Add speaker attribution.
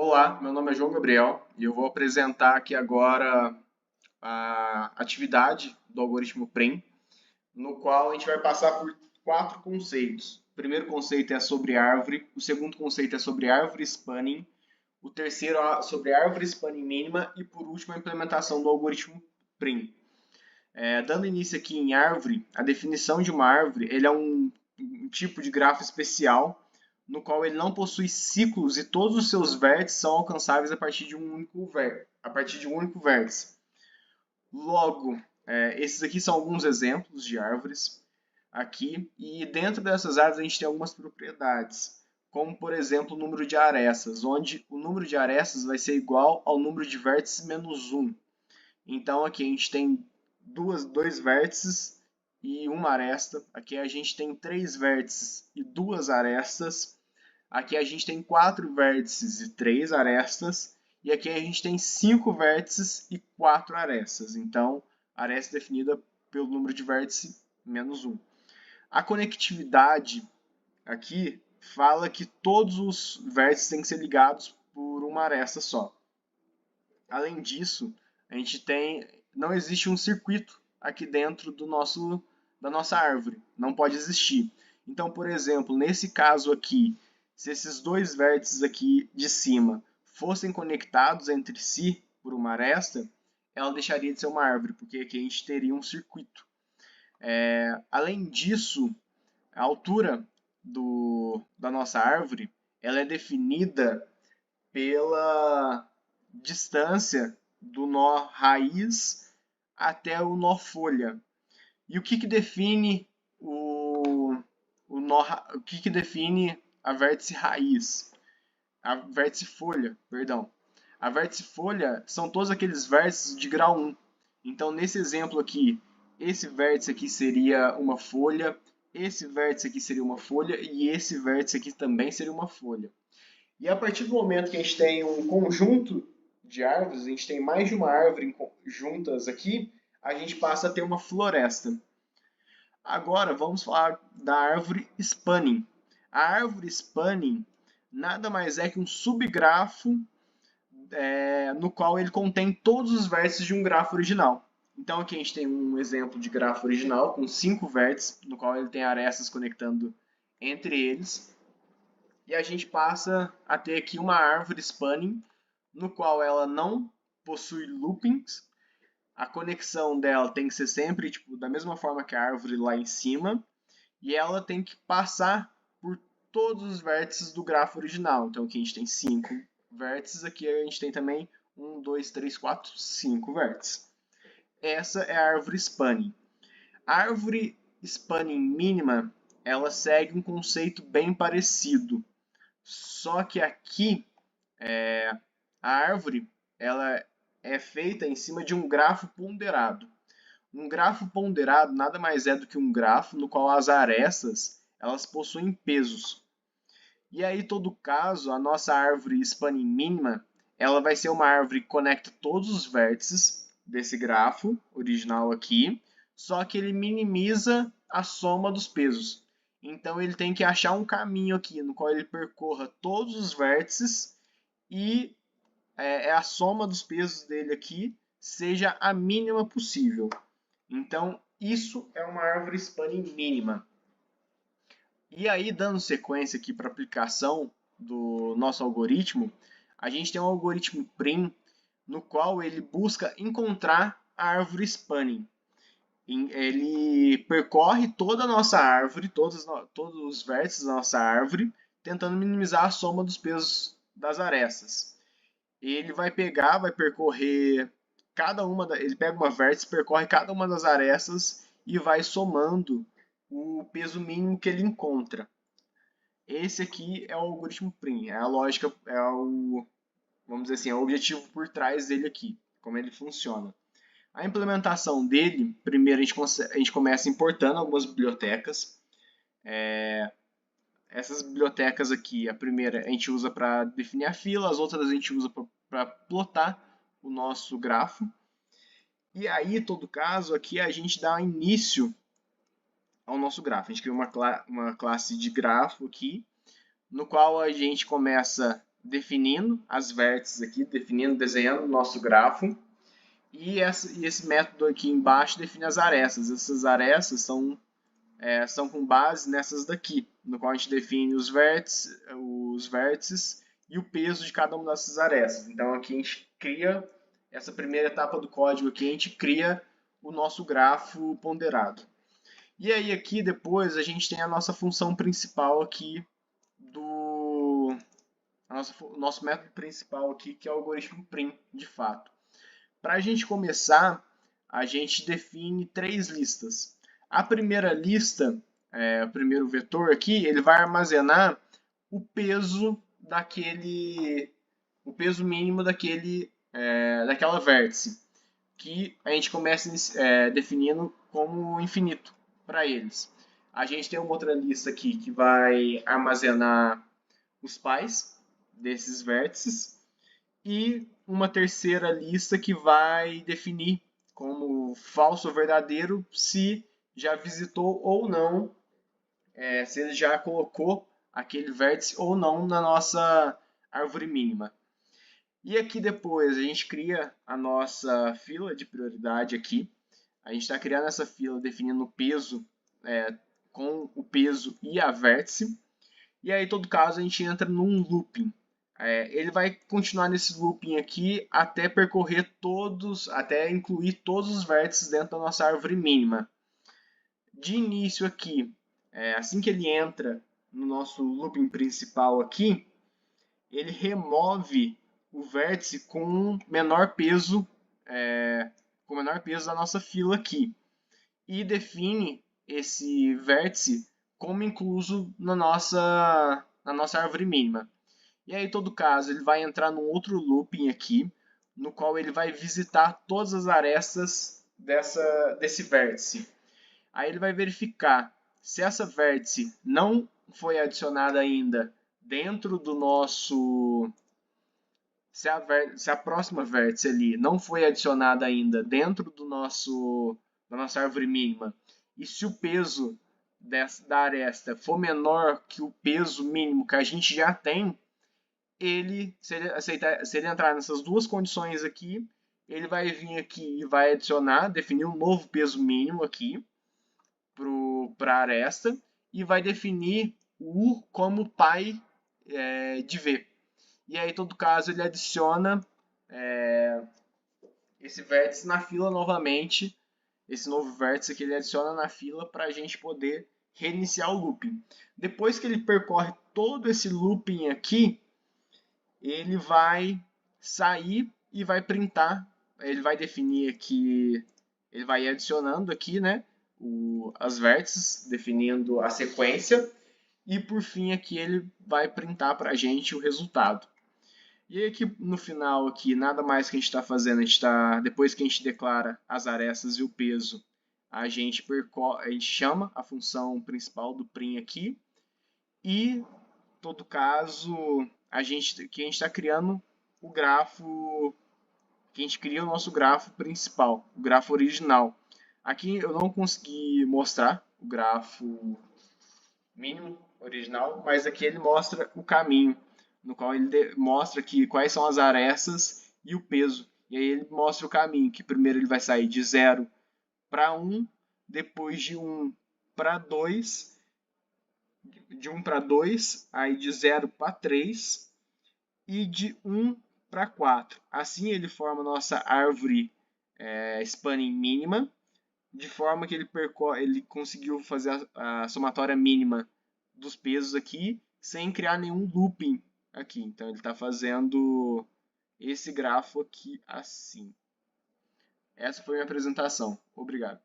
Speaker 1: Olá, meu nome é João Gabriel e eu vou apresentar aqui agora a atividade do algoritmo PRIM, no qual a gente vai passar por quatro conceitos. O primeiro conceito é sobre árvore, o segundo conceito é sobre árvore spanning, o terceiro é sobre árvore spanning mínima e, por último, a implementação do algoritmo PRIM. Dando início aqui em árvore, a definição de uma árvore ele é um tipo de grafo especial no qual ele não possui ciclos e todos os seus vértices são alcançáveis a partir de um único vértice. Logo, esses aqui são alguns exemplos de árvores aqui, e dentro dessas árvores a gente tem algumas propriedades, como por exemplo o número de arestas, onde o número de arestas vai ser igual ao número de vértices menos 1. Então aqui a gente tem dois vértices e uma aresta. Aqui a gente tem três vértices e duas arestas. Aqui a gente tem quatro vértices e três arestas. E aqui a gente tem cinco vértices e quatro arestas. Então, aresta definida pelo número de vértices menos 1. A conectividade aqui fala que todos os vértices têm que ser ligados por uma aresta só. Além disso, a gente tem, não existe um circuito aqui dentro da nossa árvore, não pode existir. Então, por exemplo, nesse caso aqui, se esses dois vértices aqui de cima fossem conectados entre si por uma aresta, ela deixaria de ser uma árvore, porque aqui a gente teria um circuito. Além disso, a altura da nossa árvore ela é definida pela distância do nó raiz até o nó folha. E o que, que define o que, que define a vértice raiz? A vértice folha, perdão. A vértice folha são todos aqueles vértices de grau 1. Então, nesse exemplo aqui, esse vértice aqui seria uma folha, esse vértice aqui seria uma folha e esse vértice aqui também seria uma folha. E a partir do momento que a gente tem um conjunto de árvores, a gente tem mais de uma árvore juntas aqui, a gente passa a ter uma floresta. Agora vamos falar da árvore spanning. A árvore spanning nada mais é que um subgrafo no qual ele contém todos os vértices de um grafo original. Então aqui a gente tem um exemplo de grafo original com 5 vértices, no qual ele tem arestas conectando entre eles. E a gente passa a ter aqui uma árvore spanning, no qual ela não possui loopings. A conexão dela tem que ser sempre da mesma forma que a árvore lá em cima. E ela tem que passar por todos os vértices do grafo original. Então aqui a gente tem 5 vértices, aqui a gente tem também 1, 2, 3, 4, 5 vértices. Essa é a árvore spanning. A árvore spanning mínima, ela segue um conceito bem parecido. Só que aqui a árvore ela é feita em cima de um grafo ponderado. Um grafo ponderado nada mais é do que um grafo no qual as arestas elas possuem pesos. E aí, em todo caso, a nossa árvore spanning mínima ela vai ser uma árvore que conecta todos os vértices desse grafo original aqui, só que ele minimiza a soma dos pesos. Então ele tem que achar um caminho aqui no qual ele percorra todos os vértices e a soma dos pesos dele aqui seja a mínima possível. Então isso é uma árvore spanning mínima. E aí, dando sequência aqui para a aplicação do nosso algoritmo, a gente tem um algoritmo PRIM no qual ele busca encontrar a árvore spanning. Ele percorre toda a nossa árvore, todos os vértices da nossa árvore, tentando minimizar a soma dos pesos das arestas. Ele vai percorrer ele pega uma vértice, percorre cada uma das arestas e vai somando o peso mínimo que ele encontra. Esse aqui é o algoritmo PRIM, é a lógica, vamos dizer assim, é o objetivo por trás dele aqui, como ele funciona. A implementação dele, primeiro a gente começa importando algumas bibliotecas. Essas bibliotecas aqui, a primeira a gente usa para definir a fila, as outras a gente usa para plotar o nosso grafo. E aí, em todo caso, aqui a gente dá início ao nosso grafo. A gente cria uma classe de grafo aqui, no qual a gente começa definindo as vértices aqui, desenhando o nosso grafo. E esse método aqui embaixo define as arestas. Essas arestas são com base nessas daqui, no qual a gente define os vértices e o peso de cada uma dessas arestas. Então aqui a gente cria, essa primeira etapa do código aqui, a gente cria o nosso grafo ponderado. E aí aqui depois a gente tem a nossa função principal aqui, o nosso método principal aqui, que é o algoritmo prim, de fato. Para a gente começar, a gente define 3 listas. A primeira lista, o primeiro vetor aqui, ele vai armazenar o peso mínimo daquela vértice, que a gente começa definindo como infinito para eles. A gente tem uma outra lista aqui que vai armazenar os pais desses vértices e uma terceira lista que vai definir como falso ou verdadeiro se já visitou ou não, se ele já colocou aquele vértice ou não na nossa árvore mínima. E aqui depois a gente cria a nossa fila de prioridade aqui. A gente está criando essa fila definindo o peso com o peso e a vértice. E aí, em todo caso, a gente entra num looping. Ele vai continuar nesse looping aqui até até incluir todos os vértices dentro da nossa árvore mínima. De início aqui, assim que ele entra no nosso looping principal aqui, ele remove o vértice com menor peso da nossa fila aqui e define esse vértice como incluso na nossa árvore mínima. E aí, em todo caso, ele vai entrar num outro looping aqui, no qual ele vai visitar todas as arestas desse vértice. Aí ele vai verificar se essa vértice não foi adicionada ainda dentro do nosso... Se a próxima vértice ali não foi adicionada ainda dentro da nossa árvore mínima, e se o peso da aresta for menor que o peso mínimo que a gente já tem, se ele entrar nessas duas condições aqui, ele vai vir aqui e vai adicionar, definir um novo peso mínimo aqui para a aresta e vai definir o U como pai de V. E aí, em todo caso, ele adiciona esse vértice na fila novamente, esse novo vértice que ele adiciona na fila para a gente poder reiniciar o looping. Depois que ele percorre todo esse looping aqui, ele vai sair e vai printar, ele vai definir aqui, ele vai adicionando aqui, né, as vértices, definindo a sequência, e por fim aqui ele vai printar para a gente o resultado. E aqui no final aqui, nada mais que a gente está fazendo, depois que a gente declara as arestas e o peso, a gente chama a função principal do prim aqui, e em todo caso a gente está criando o grafo, que a gente cria o nosso grafo principal, o grafo original. Aqui eu não consegui mostrar o grafo mínimo original, mas aqui ele mostra o caminho, no qual ele mostra quais são as arestas e o peso. E aí ele mostra o caminho, que primeiro ele vai sair de 0 para 1, depois de 1 para 2, aí de 0 para 3 e de 1 para 4. Assim ele forma a nossa árvore spanning mínima, de forma que ele conseguiu fazer a somatória mínima dos pesos aqui, sem criar nenhum looping aqui. Então ele está fazendo esse grafo aqui assim. Essa foi a minha apresentação. Obrigado.